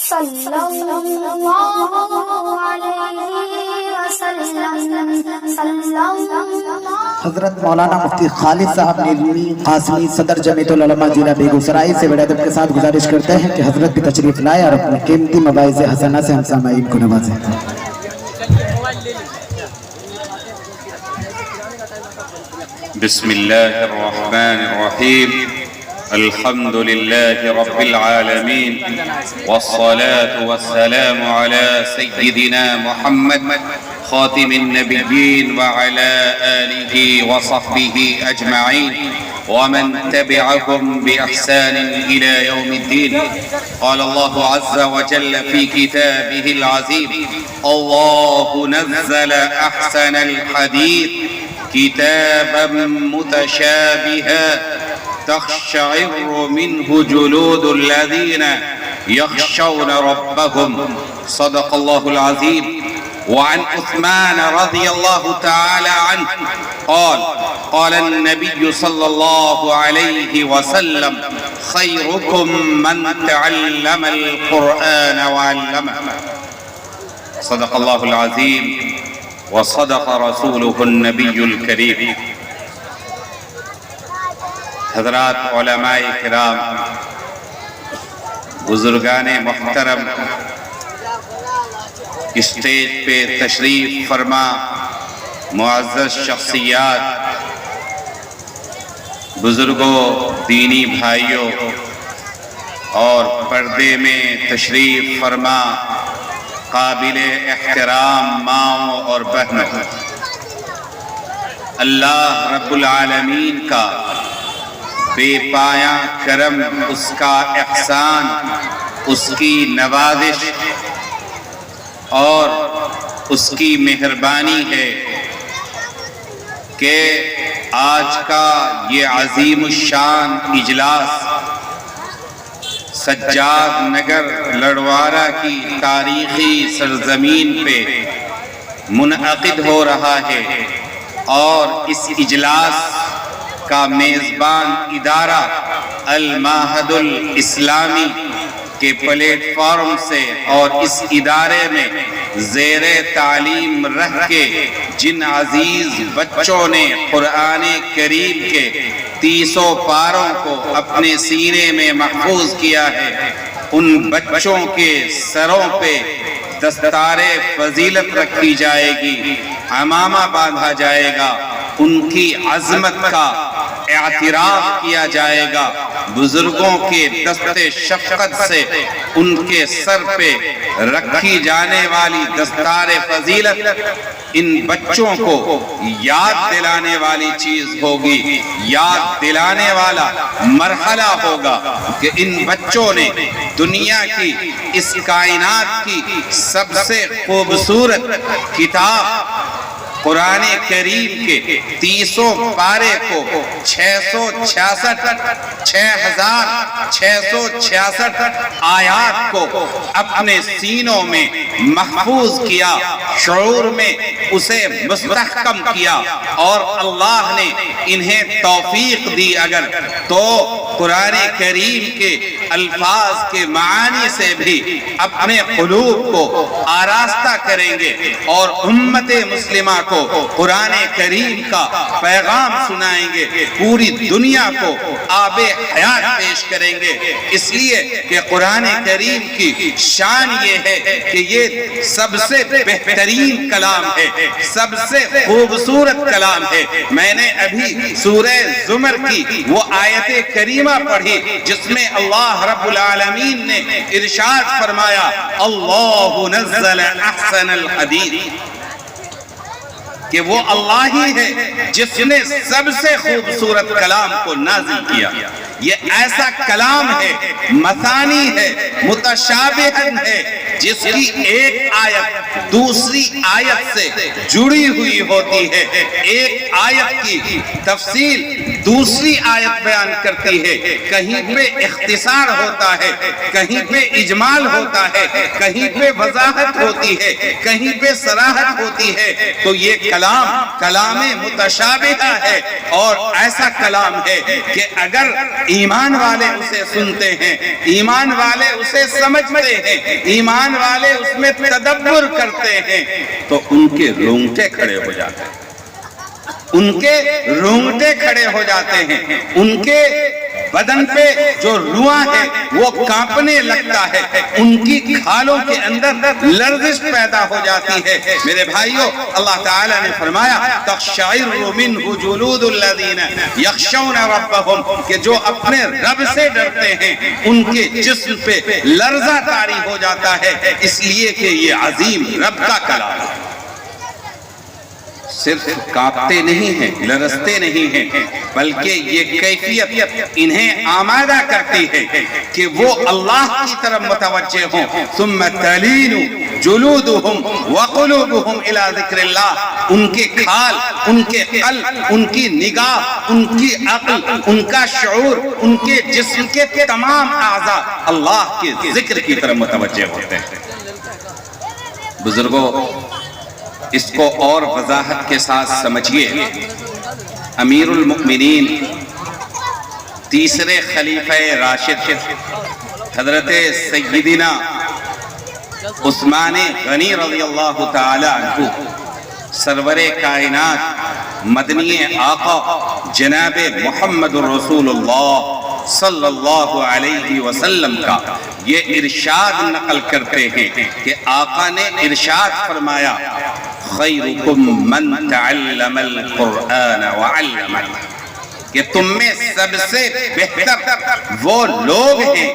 صلی اللہ علیہ وسلم۔ حضرت مولانا مفتی خالد صاحب نیلوی قاسمی صدر جمعیت العلماء ضلع بیگوسرائی سے بڑے ادب کے ساتھ گزارش کرتے ہیں کہ حضرت بھی تشریف لائے اور اپنے قیمتی مواعظ حسنہ سے ہم سامعین کو نوازیں۔ بسم الله الرحمن الرحيم الحمد لله رب العالمين والصلاة والسلام على سيدنا محمد خاتم النبيين وعلى آله وصحبه أجمعين ومن تبعهم بإحسان إلى يوم الدين. قال الله عز وجل في كتابه العزيز: الله نزل أحسن الحديث كتابا متشابها تقشعر منه جلود الذين يخشون ربهم. صدق الله العظيم. وعن عثمان رضي الله تعالى عنه قال: قال النبي صلى الله عليه وسلم: خيركم من تعلم القرآن وعلمه. صدق الله العظيم وصدق رسوله النبی الکریم. حضرات علماء کرام، بزرگان محترم، اسٹیج پہ تشریف فرما معزز شخصیات، بزرگوں، دینی بھائیوں اور پردے میں تشریف فرما قابل احترام ماؤں اور بہنوں، اللہ رب العالمین کا بے پایاں کرم، اس کا احسان، اس کی نوازش اور اس کی مہربانی ہے کہ آج کا یہ عظیم الشان اجلاس سجاد نگر لڑوارہ کی تاریخی سرزمین پہ منعقد ہو رہا ہے، اور اس اجلاس کا میزبان ادارہ المعہد الاسلامی کے پلیٹ فارم سے اور اس ادارے میں زیر تعلیم رہ کے جن عزیز بچوں نے قرآن کریم کے 30 پاروں کو اپنے سینے میں محفوظ کیا ہے، ان بچوں کے سروں پہ دستار فضیلت رکھی جائے گی، عمامہ باندھا جائے گا، ان کی عظمت کا اعتراف کیا جائے گا، بزرگوں کے دست شفقت سے ان کے سر پہ رکھی جانے والی دستار فضیلت ان بچوں کو یاد دلانے والی چیز ہوگی، یاد دلانے والا مرحلہ ہوگا کہ ان بچوں نے دنیا کی، اس کائنات کی سب سے خوبصورت کتاب قرآن کریم کے 30 پارے کو 6666 آیات کو اپنے سینوں میں محفوظ کیا، شعور میں اسے مستحکم کیا، اور اللہ نے انہیں توفیق دی اگر تو قرآن کریم کے الفاظ کے معانی سے بھی اپنے قلوب کو آراستہ کریں گے اور امت مسلمہ کو قرآن کریم کا پیغام سنائیں گے، پوری دنیا کو آب حیات پیش کریں گے، اس لیے کہ قرآن کریم کی شان یہ ہے کہ یہ سب سے بہترین کلام ہے، سب سے خوبصورت کلام ہے۔ میں نے ابھی سورہ زمر کی وہ آیت کریمہ پڑھی جس میں اللہ رب العالمین نے ارشاد فرمایا: اللہ نزل احسن الحدیث، کہ وہ اللہ ہی ہے جس نے سب سے خوبصورت کلام کو نازل کیا۔ یہ ایسا کلام ہے، مثانی ہے، متشابہ ہے، جس کی ایک آیت دوسری آیت سے جڑی ہوئی ہوتی ہے، ایک آیت کی تفصیل دوسری آیت بیان کرتی ہے، کہیں پہ اختصار ہوتا ہے، کہیں پہ اجمال ہوتا ہے، کہیں پہ وضاحت ہوتی ہے، کہیں پہ صراحت ہوتی ہے۔ تو یہ کلام متشابہ ہے، اور ایسا کلام ہے کہ اگر ایمان والے اسے سنتے ہیں، ایمان والے اسے سمجھتے ہیں، ایمان والے اس میں تدبر کرتے ہیں، تو ان کے رونگٹے کھڑے ہو جاتے ہیں، ان کے رونگٹے کھڑے ہو جاتے ہیں، ان کے بدن پہ جو رواں ہے وہ کانپنے لگتا ہے، ان کی کھالوں کے اندر لرزش پیدا ہو جاتی ہے۔ میرے بھائیوں، اللہ تعالیٰ نے فرمایا تقشعر منہ جلود الذین یخشون ربہم، کہ جو اپنے رب سے ڈرتے ہیں ان کے جسم پہ لرزہ طاری ہو جاتا ہے، اس لیے کہ یہ عظیم رب کا کلام ہے۔ صرف کانپتے نہیں ہیں، لرزتے نہیں ہیں، بلکہ یہ کیفیت انہیں آمادہ کرتی ہے کہ وہ اللہ کی طرف متوجہ ہوں۔ ثم تلین جلودہم وقلوبہم الی ذکر اللہ، ان کے کھال، ان کے قلب، ان کی نگاہ، ان کی عقل، ان کا شعور، ان کے جسم کے تمام اعضاء اللہ کے ذکر کی طرف متوجہ ہوتے ہیں۔ بزرگوں، اس کو اور وضاحت کے ساتھ سمجھیے۔ امیر المؤمنین تیسرے خلیفہ راشد حضرت سیدنا عثمان غنی رضی اللہ تعالی عنہ، سرور کائنات مدنی آقا جناب محمد رسول اللہ صلی اللہ علیہ وسلم کا یہ ارشاد نقل کرتے ہیں کہ آقا نے ارشاد فرمایا خیرکم من تعلم القرآن وعلمہ، کہ تم میں سب سے بہتر وہ لوگ ہیں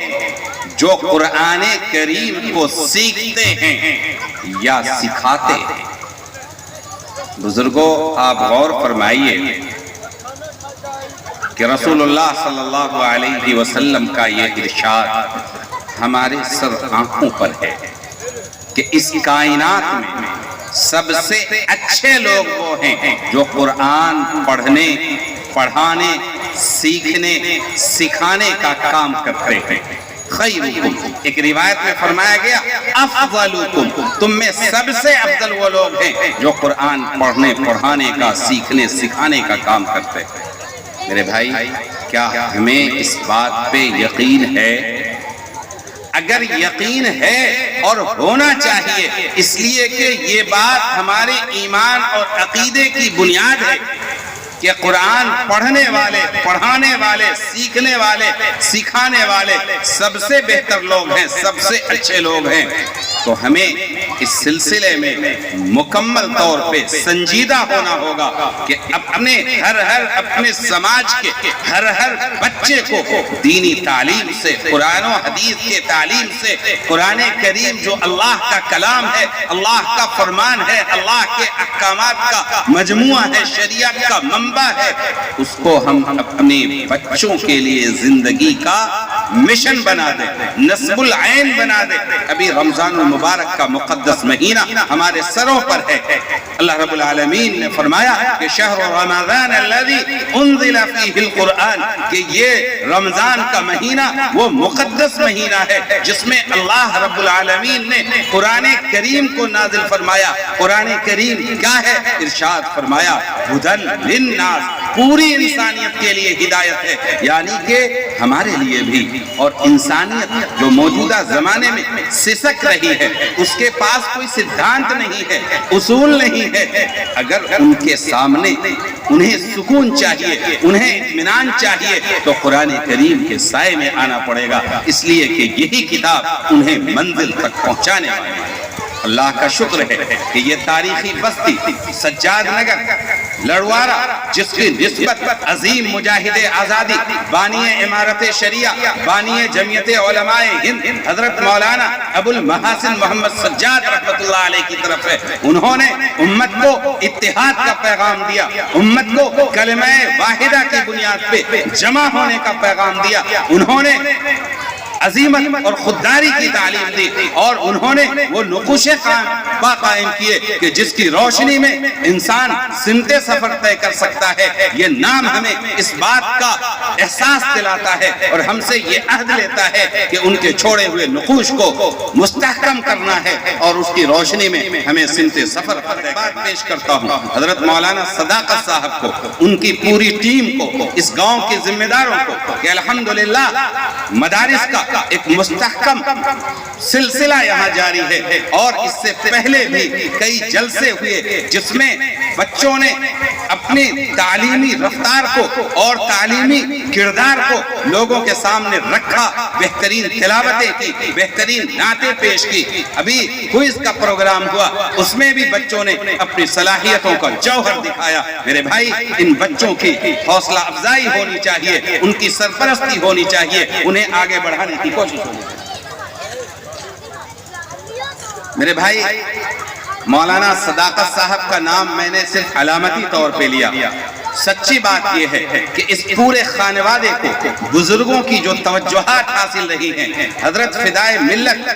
جو قرآن کریم کو سیکھتے ہیں یا سکھاتے ہیں۔ بزرگوں، آپ غور فرمائیے کہ رسول اللہ صلی اللہ علیہ وسلم کا یہ ارشاد ہمارے سر آنکھوں پر ہے کہ اس کائنات میں سب سے اچھے لوگ وہ ہیں جو قرآن پڑھنے، پڑھانے، سیکھنے، سکھانے کا کام کرتے ہیں۔ خیرکم، ایک روایت میں فرمایا گیا افضلکم، تم میں سب سے افضل وہ لوگ ہیں جو قرآن پڑھنے، پڑھانے کا، سیکھنے، سکھانے کا کام کرتے ہیں۔ میرے بھائی، کیا ہمیں اس بات پہ یقین ہے؟ اگر یقین ہے اور ہونا چاہیے، اس لیے کہ یہ بات ہمارے ایمان اور عقیدے کی بنیاد ہے کہ قرآن پڑھنے والے، پڑھانے والے، سیکھنے والے، سکھانے والے سب سے بہتر لوگ ہیں، سب سے اچھے لوگ ہیں۔ تو ہمیں اس سلسلے میں مکمل طور پہ سنجیدہ ہونا ہوگا کہ اپنے سماج کے ہر بچے کو دینی تعلیم سے، قرآن و حدیث کے تعلیم سے، قرآن کریم جو اللہ کا کلام ہے، اللہ کا فرمان ہے، اللہ کے احکامات کا مجموعہ ہے، شریعت کا منبع ہے، اس کو ہم اپنے بچوں کے لیے زندگی کا مشن بنا دیں، نصب العین بنا دیں۔ ابھی رمضان المبارک کا مقدس مہینہ ہمارے سروں پر ہے۔ اللہ رب العالمین نے فرمایا کہ شہر رمضان الذی انزل فیہ القرآن، کہ یہ رمضان کا مہینہ وہ مقدس مہینہ ہے جس میں اللہ رب العالمین نے قرآن کریم کو نازل فرمایا۔ قرآن کریم کیا ہے؟ ارشاد فرمایا ہدی للناس، پوری انسانیت کے لیے ہدایت ہے، یعنی کہ ہمارے لیے بھی، اور انسانیت جو موجودہ زمانے میں سسک رہی ہے، اس کے پاس کوئی سدھانت نہیں ہے، اصول نہیں ہے، اگر ان کے سامنے انہیں سکون چاہیے، انہیں اطمینان چاہیے، تو قرآن کریم کے سائے میں آنا پڑے گا، اس لیے کہ یہی کتاب انہیں منزل تک پہنچانے والی ہے۔ اللہ کا شکر ہے کہ یہ تاریخی بستی سجاد نگر لڑوارہ، جس کی نسبت عظیم مجاہد آزادی، بانی امارت شریعہ، بانی جمعیت علماء ہند حضرت مولانا ابو المحاسن محمد سجاد رحمت اللہ علیہ کی طرف ہے۔ انہوں نے امت کو اتحاد کا پیغام دیا، امت کو کلمہ واحدہ کی بنیاد پہ جمع ہونے کا پیغام دیا۔ انہوں نے عظیمت اور خودداری کی تعلیم دی، اور انہوں نے وہ نقوش قائم کیے کہ جس کی روشنی میں انسان سمت سفر طے کر سکتا ہے۔ یہ نام ہمیں اس بات کا احساس دلاتا ہے اور ہم سے یہ عہد لیتا ہے کہ ان کے چھوڑے ہوئے نقوش کو مستحکم کرنا ہے اور اس کی روشنی میں ہمیں سمت سفر پر بات پیش کرتا ہوں حضرت مولانا صداقت صاحب کو، ان کی پوری ٹیم کو، اس گاؤں کے ذمہ داروں کو کہ الحمدللہ مدارس کا ایک مستحکم سلسلہ یہاں جاری ہے، اور اس سے پہلے بھی کئی جلسے ہوئے جس میں بچوں نے اپنی تعلیمی رفتار کو اور تعلیمی کردار کو لوگوں کے سامنے رکھا، بہترین تلاوتیں کی، بہترین نعتیں پیش کی۔ ابھی کوئز کا پروگرام ہوا، اس میں بھی بچوں نے اپنی صلاحیتوں کا جوہر دکھایا۔ میرے بھائی، ان بچوں کی حوصلہ افزائی ہونی چاہیے، ان کی سرپرستی ہونی چاہیے، انہیں آگے بڑھانے کی کوشش ہونی چاہیے۔ میرے بھائی، مولانا صداقت صاحب کا نام میں نے صرف علامتی طور پہ لیا، سچی بات یہ ہے کہ اس پورے خانوادے کو بزرگوں کی جو توجہات حاصل رہی ہیں، حضرت فدائے ملت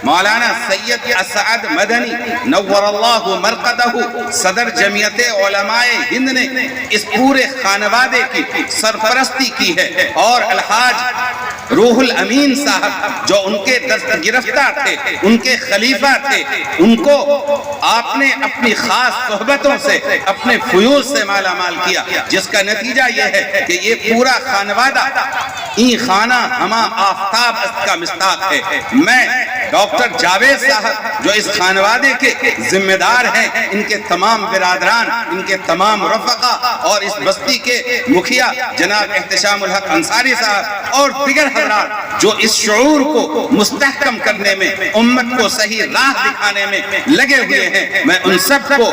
مولانا سید اسعد مدنی نور اللہ مرقدہ صدر جمعیت علماء ہند نے اس پورے خانوادے کی سرپرستی کی ہے، اور الحاج روح الامین صاحب جو ان کے دست گرفتہ تھے، ان کے خلیفہ تھے، ان کو آپ نے اپنی خاص صحبتوں سے، اپنے فیوز سے مالا مال کیا، جس کا نتیجہ یہ ہے کہ یہ پورا خانوادہ این خانہ ہما آفتاب است کا مصداق ہے۔ میں ڈاکٹر جاوید صاحب جو اس خانوادے کے ذمہ دار ہیں، ان کے تمام برادران، ان کے تمام رفقا اور اس بستی کے مکھیا جناب احتشام الحق انصاری صاحب اور دیگر حضرات جو اس شعور کو مستحکم کرنے میں، امت کو صحیح راہ دکھانے میں لگے ہوئے ہیں، میں ان سب کو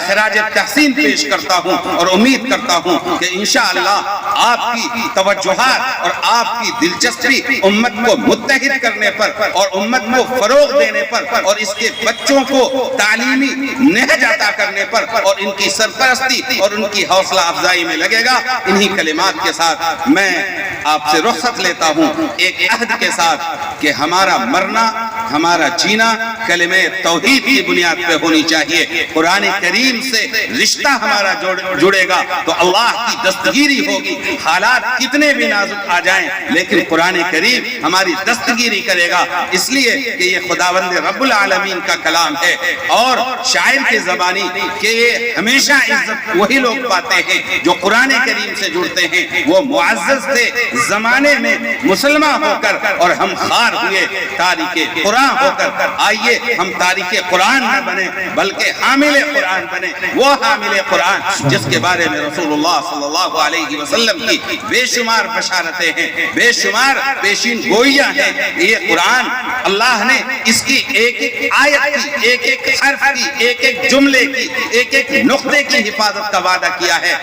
خراج تحسین پیش کرتا ہوں اور امید کرتا ہوں کہ انشاءاللہ آپ کی توجہات اور آپ کی دلچسپی امت کو متحد کرنے پر اور امت کو فروغ دینے پر اور اس کے بچوں کو تعلیمی نہج عطا کرنے پر اور ان کی سرپرستی اور ان کی حوصلہ افزائی میں لگے گا۔ انہی کلمات کے ساتھ میں آپ سے رخصت لیتا ہوں، ایک عہد کے ساتھ کہ ہمارا مرنا، ہمارا جینا کلمہ توحید کی بنیاد پہ ہونی چاہیے۔ قرآن کریم سے رشتہ ہمارا جڑے گا تو اللہ کی دستگیری ہوگی، حالات کتنے بھی نازک آ جائیں لیکن قرآن کریم ہماری دستگیری کرے گا، اس لیے کہ یہ خداوند رب العالمین کا کلام ہے، اور شاعر کی زبانی کہ یہ ہمیشہ عزت وہی لوگ پاتے ہیں جو قرآن کریم سے جڑتے ہیں، وہ معزز تھے زمانے میں مسلمان ہو کر اور ہم خار ہوئے تاریخ قرآن ہو کر۔ آئیے ہم تاریخ قرآن نہ بنے بلکہ حامل قرآن بنے، وہ حامل قرآن جس کے بارے میں رسول اللہ صلی اللہ علیہ وسلم کی بے شمار بشارتیں ہیں، بے شمار پیشین گوئیاں ہیں۔ یہ قرآن اللہ نے اس کی ایک ایک آیت کی، ایک ایک حرف کی، ایک ایک جملے کی، ایک ایک نقطے کی حفاظت کا وعدہ کیا ہے،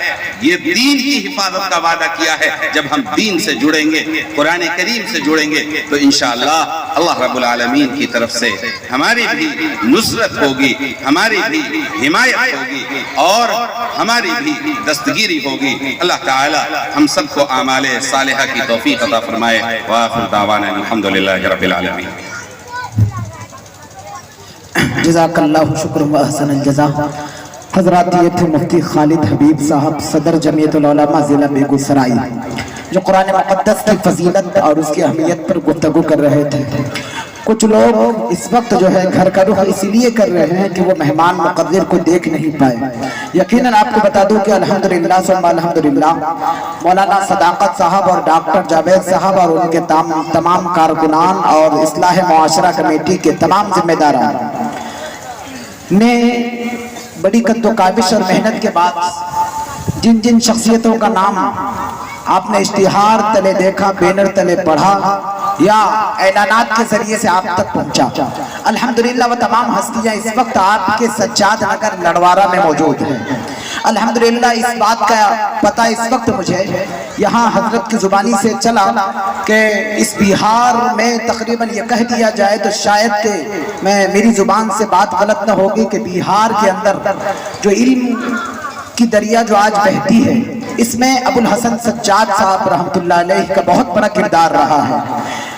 یہ دین کی حفاظت کا وعدہ کیا ہے۔ جب ہم دین سے جڑیں گے، قرآن کریم سے جڑیں گے تو انشاءاللہ اللہ رب العالمین کی طرف سے ہماری بھی نصرت ہوگی، ہماری بھی حمایت ہوگی اور ہماری بھی دستگیری ہوگی۔ اللہ تعالی ہم سب کو اعمال صالحہ کی توفیق عطا فرمائے۔ وآخر دعوانا الحمدللہ رب العالمین۔ جزاک اللہ شکر و احسن الجزا۔ حضرات، یہ تھے مفتی خالد حبیب صاحب، صدر جمعیت العلماء ضلع بیگوسرائی، جو قرآن مقدس کی فضیلت اور اس کی اہمیت پر گفتگو کر رہے تھے۔ کچھ لوگ اس وقت جو ہے گھر کا رخ اسی لیے کر رہے ہیں کہ وہ مہمان مقدر کو دیکھ نہیں پائے۔ یقیناً آپ کو بتا دوں کہ الحمدللہ ثم الحمدللہ مولانا صداقت صاحب اور ڈاکٹر جاوید صاحب اور ان کے تمام کارکنان اور اصلاح معاشرہ کمیٹی کے تمام ذمہ داران نے بڑی قد و کاوش اور محنت کے بعد جن جن شخصیتوں کا نام آپ نے اشتہار تلے دیکھا، بینر تلے پڑھا یا اعلانات کے ذریعے سے آپ تک پہنچا، الحمدللہ وہ تمام ہستیاں اس وقت آپ کے سجاد نگر لڑوارہ میں موجود ہیں۔ الحمدللہ اس بات کا پتہ اس وقت مجھے یہاں حضرت کی زبانی سے چلا کہ اس بہار میں تقریباً یہ کہہ دیا جائے تو شاید کہ میری زبان سے بات غلط نہ ہوگی کہ بہار کے اندر جو علم کی دریا جو آج بہتی ہے، اس میں ابو الحسن سجاد صاحب رحمت اللہ علیہ کا بہت بڑا کردار رہا ہے۔